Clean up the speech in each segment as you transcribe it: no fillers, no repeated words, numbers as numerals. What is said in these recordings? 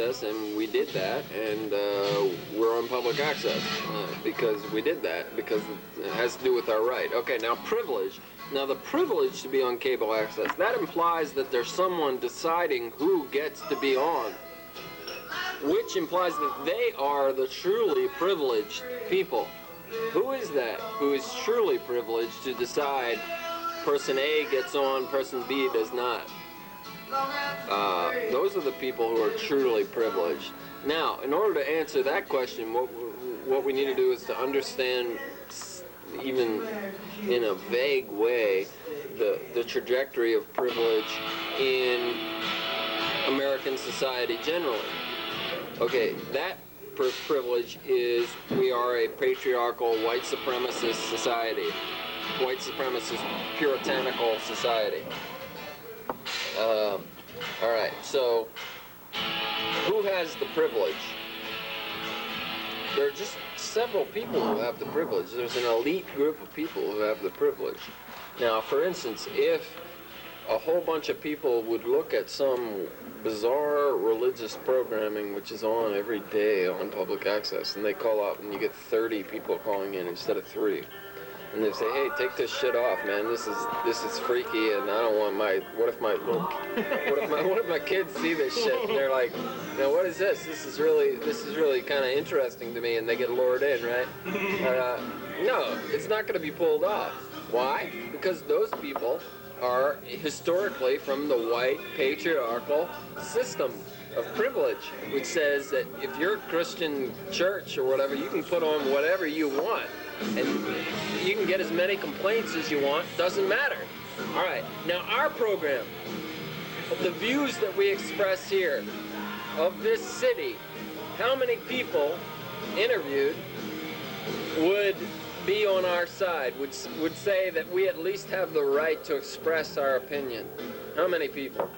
access, and we did that, and we're on public access because we did that, because it has to do with our right. Okay, now privilege. Now the privilege to be on cable access, that implies that there's someone deciding who gets to be on, which implies that they are the truly privileged people. Who is that who is truly privileged to decide person A gets on, person B does not? Those are the people who are truly privileged. Now, in order to answer that question, what we need to do is to understand, even in a vague way, the trajectory of privilege in American society generally. Okay, that privilege is we are a patriarchal, white supremacist society, white supremacist, puritanical society. All right, so who has the privilege? There are just several people who have the privilege. There's an elite group of people who have the privilege. Now, for instance, if a whole bunch of people would look at some bizarre religious programming which is on every day on public access, and they call up and you get 30 people calling in instead of 3. And they say, hey, take this shit off, man. This is freaky, and I don't want my. What if my kids see this shit and they're like, now what is this? This is really kind of interesting to me, and they get lured in, right? No, it's not going to be pulled off. Why? Because those people are historically from the white patriarchal system of privilege, which says that if you're a Christian church or whatever, you can put on whatever you want. And you can get as many complaints as you want, doesn't matter. All right, now our program, the views that we express here of this city, how many people interviewed would be on our side, would say that we at least have the right to express our opinion? How many people?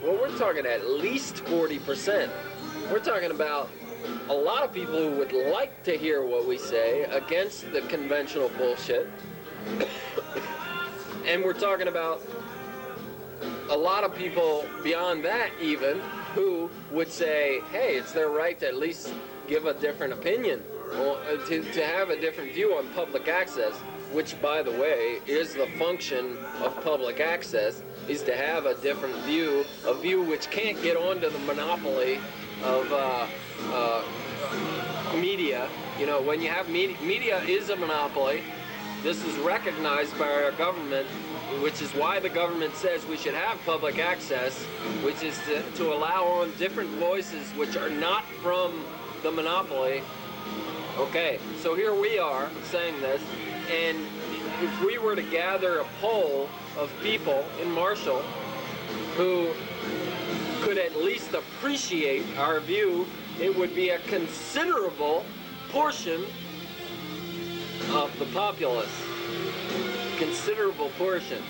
Well, we're talking at least 40%. We're talking about a lot of people who would like to hear what we say against the conventional bullshit. And we're talking about a lot of people beyond that even who would say, hey, it's their right to at least give a different opinion, or to have a different view on public access, which, by the way, is the function of public access, is to have a different view, a view which can't get onto the monopoly of media. You know, when you have media is a monopoly. This is recognized by our government, which is why the government says we should have public access, which is to allow on different voices which are not from the monopoly. Okay, so here we are saying this, and if we were to gather a poll of people in Marshall who could at least appreciate our view, it would be a considerable portion of the populace. Considerable portion.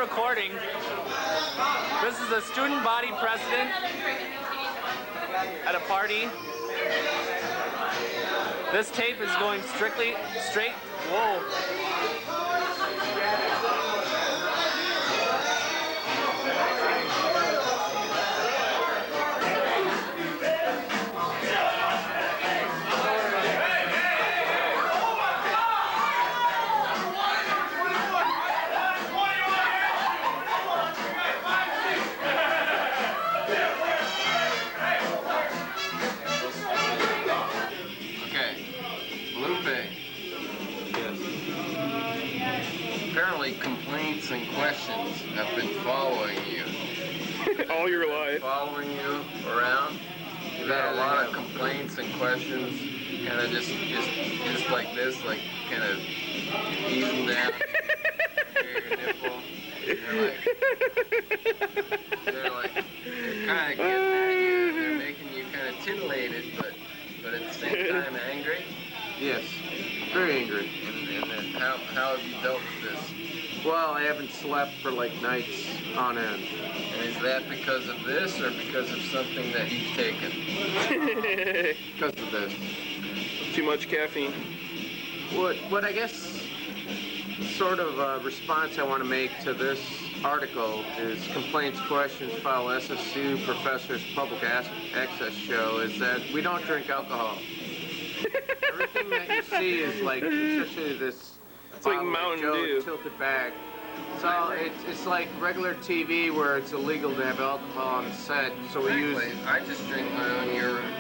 recording. This is a student body president at a party. This tape is going straight. Whoa. Apparently complaints and questions have been following you. All your life. Following you around. You've had a lot of complaints and questions, kind of just like this, like kind of easing down your nipple. They're kind of getting at you. They're making you kind of titillated, but at the same time angry. Yes, very angry. And then how have you dealt with this? Well, I haven't slept for like nights on end. And is that because of this or because of something that you've taken? Because of this. Too much caffeine. What I guess sort of response I want to make to this article is complaints, questions, file SSU Professor's Public Access Show is that we don't drink alcohol. Everything that you see is like, especially this it's like Mountain Dew tilted back. So it's like regular TV where it's illegal to have alcohol on set. So we use. I just drink my own urine.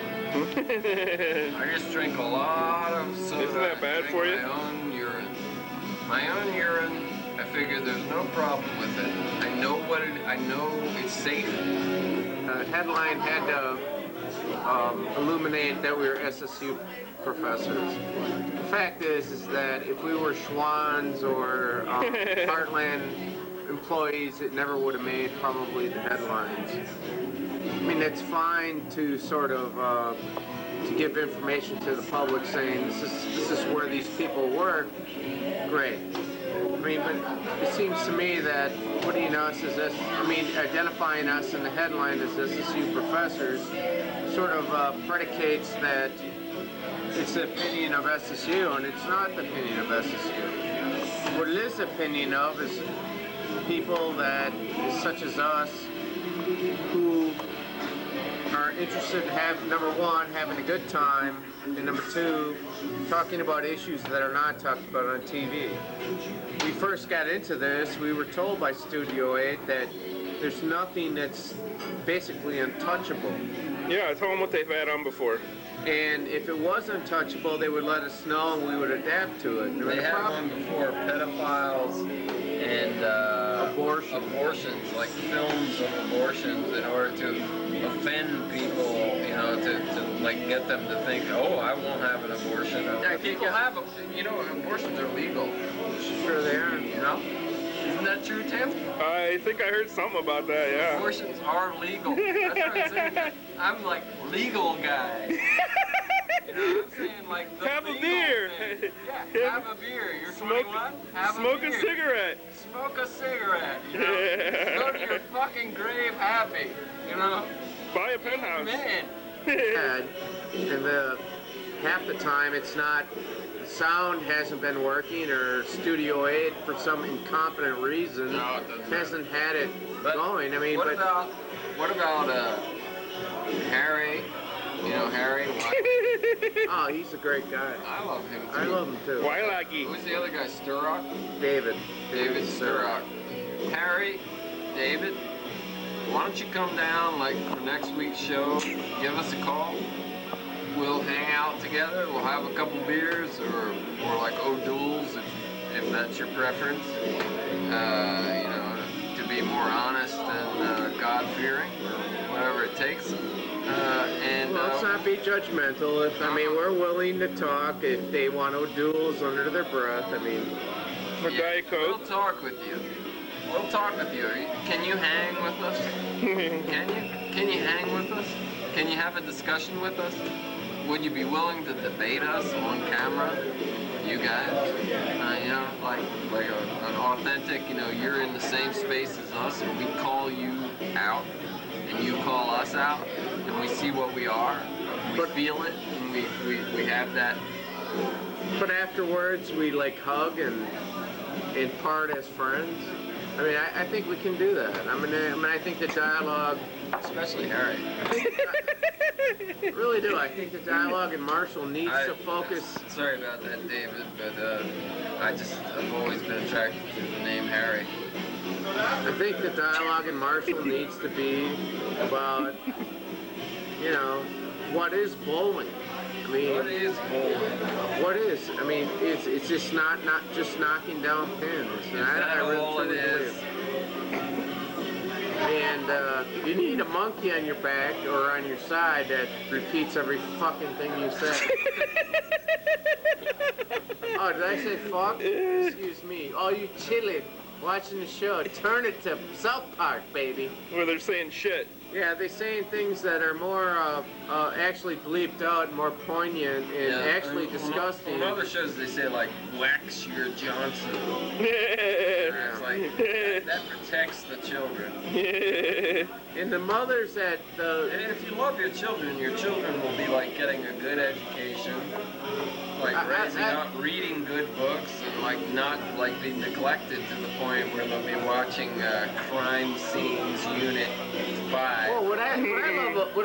I just drink a lot of soda. Isn't that bad for you? My own urine. My own urine. I figure there's no problem with it. I know it's safe. Headline had to illuminate that we were SSU professors. The fact is that if we were Schwann's or Heartland employees, it never would have made probably the headlines. I mean, it's fine to sort of to give information to the public saying this is where these people work. Great. I mean, but it seems to me that putting us as identifying us in the headline as SSU professors sort of predicates that it's the opinion of SSU, and it's not the opinion of SSU. What it is the opinion of is people that, such as us, who are interested in number one, having a good time, and number two, talking about issues that are not talked about on TV. We first got into this, we were told by Studio 8 that there's nothing that's basically untouchable. Yeah, tell them what they've had on before. And if it was untouchable, they would let us know and we would adapt to it. They had one before, pedophiles and abortions, like films of abortions in order to offend people, you know, to like get them to think, oh, I won't have an abortion. People have, abortions are legal. Sure they are. You know? Isn't that true, Tim? I think I heard something about that, yeah. Abortions are legal. That's what I'm saying. I'm like, legal guy. You know what I'm saying? Like, have a beer. Yeah, have a beer. You're 21? Have a beer. Smoke a cigarette. Smoke a cigarette, you know? Go to your fucking grave happy, you know? Buy a penthouse. Man. And half the time it's not, sound hasn't been working, or Studio 8 for some incompetent reason hasn't had it going. I mean, what about Harry? You know Harry? Oh, he's a great guy. I love him too. I love him too. Wailaki. Who's the other guy? Sturrock? David Sturrock. Harry, David, why don't you come down like for next week's show? Give us a call. We'll hang out together. We'll have a couple beers or like O'Doul's if that's your preference. To be more honest and God-fearing or whatever it takes. Let's not be judgmental. We're willing to talk if they want O'Doul's under their breath. Diet Coke. We'll talk with you. Can you hang with us? Can you hang with us? Can you have a discussion with us? Would you be willing to debate us on camera? you guys. You know, like an authentic, you know, you're in the same space as us, and we call you out, and you call us out, and we see what we are, we feel it, and we have that. But afterwards, we like hug and part as friends. I mean, I think we can do that. I mean, I think the dialogue, Especially Harry. I really do. I think the dialogue in Marshall needs to focus. Sorry about that, David, but I've always been attracted to the name Harry. I think the dialogue in Marshall needs to be about, you know, what is bowling? I mean, What is bowling? what is? I mean, it's just not just knocking down pins. And Is that all it truly is? believe. And you need a monkey on your back or on your side that repeats every fucking thing you say. Oh, did I say fuck? Excuse me. Oh, you chilling, watching the show. Turn it to South Park, baby. Where they're saying shit. Yeah, they're saying things that are more actually bleeped out, more poignant, and actually disgusting. On other shows, they say like wax your Johnson. Yeah. It's like that protects the children. And the mothers at the And if you love your children will be like getting a good education, like raising up, reading good books, and like not like be neglected to the point where they'll be watching Crime Scenes Unit 5. Well, what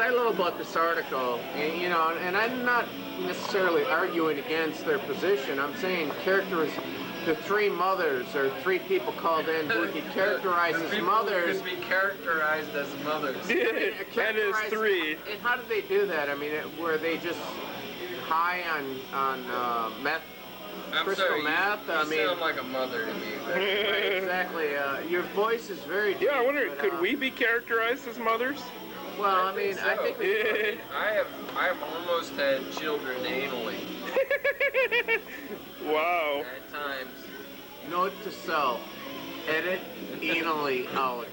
I love about this article, you know, and I'm not necessarily arguing against their position. I'm saying the three mothers or three people called in who could characterize as mothers. Could be characterized as mothers. That is three. And how did they do that? I mean, were they just high on meth? Crystal meth? You sound like a mother to me. Right, exactly. Your voice is very deep. Yeah, I wonder, but, could we be characterized as mothers? Well, I mean, I think we could. I've almost had children anally Wow. at times. Note to self: edit anally out.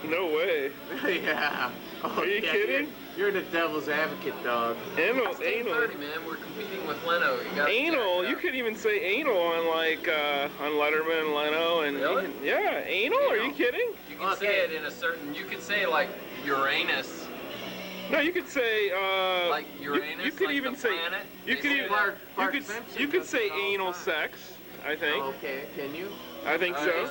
No way. Yeah. Oh, Are you yeah, kidding? You're the devil's advocate, dog. Anal. 10:30, man. We're competing with Leno. You got Anal. You could even say anal on like on Letterman and Leno and Really? yeah, anal. Are you kidding? You can say it in a certain. You could say like Uranus. No, you could say Like Uranus, You could like even the say planet? you They could say even that. you could say anal sex. I think. Okay, can you? I think so.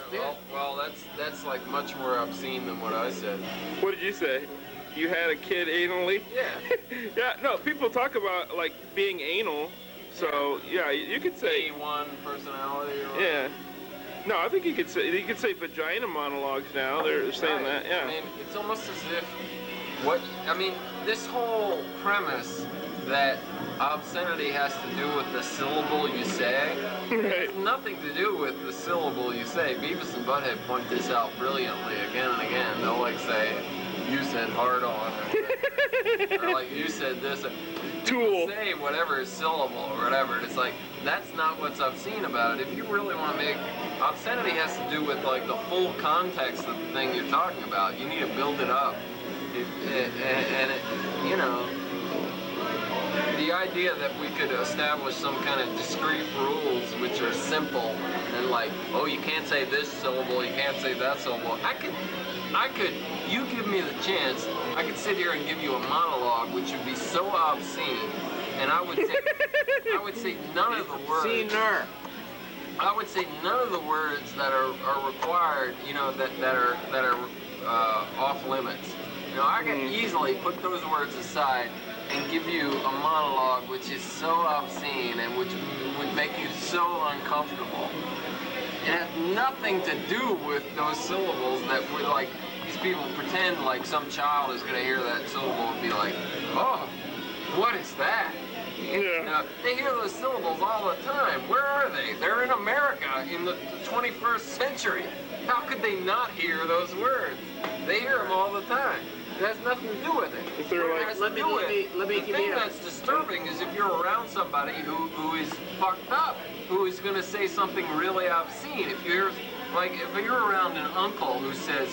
Well, that's like much more obscene than what I said. What did you say? You had a kid anally? Yeah. Yeah. No, people talk about like being anal. So yeah, you could say. A1 personality or whatever. Yeah. No, I think you could say vagina monologues now. They're saying Right. that. Yeah. I mean, it's almost as if this whole premise that obscenity has to do with the syllable you say Right. has nothing to do with the syllable you say. Beavis and Butthead point this out brilliantly again and again. They'll like say, "You said hard on," or like, "You said this." Tool. Say whatever syllable or whatever. It's like that's not what's obscene about it. If you really want to make obscenity has to do with like the full context of the thing you're talking about. You need to build it up. You know, the idea that we could establish some kind of discrete rules which are simple and like, oh, you can't say this syllable, you can't say that syllable. I could, you give me the chance, I could sit here and give you a monologue which would be so obscene, and I would say none of the words. I would say none of the words that are required, you know, that are off limits. You know, I can easily put those words aside and give you a monologue which is so obscene and which would make you so uncomfortable. It has nothing to do with those syllables that would like these people pretend like some child is going to hear that syllable and be like, oh, what is that? Yeah. Now, they hear those syllables all the time. Where are they? They're in America in the 21st century. How could they not hear those words? They hear them all the time. It has nothing to do with it. If they're What it like- has let to me- do let me- with let me the give thing you a- that's disturbing is if you're around somebody who is fucked up, who is going to say something really obscene. If you're around an uncle who says,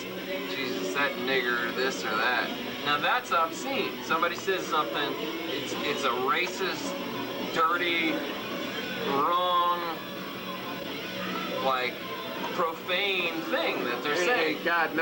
Jesus, that nigger, or this or that. Now that's obscene. Somebody says something, it's a racist, dirty, wrong, like profane thing that they're saying. God, no.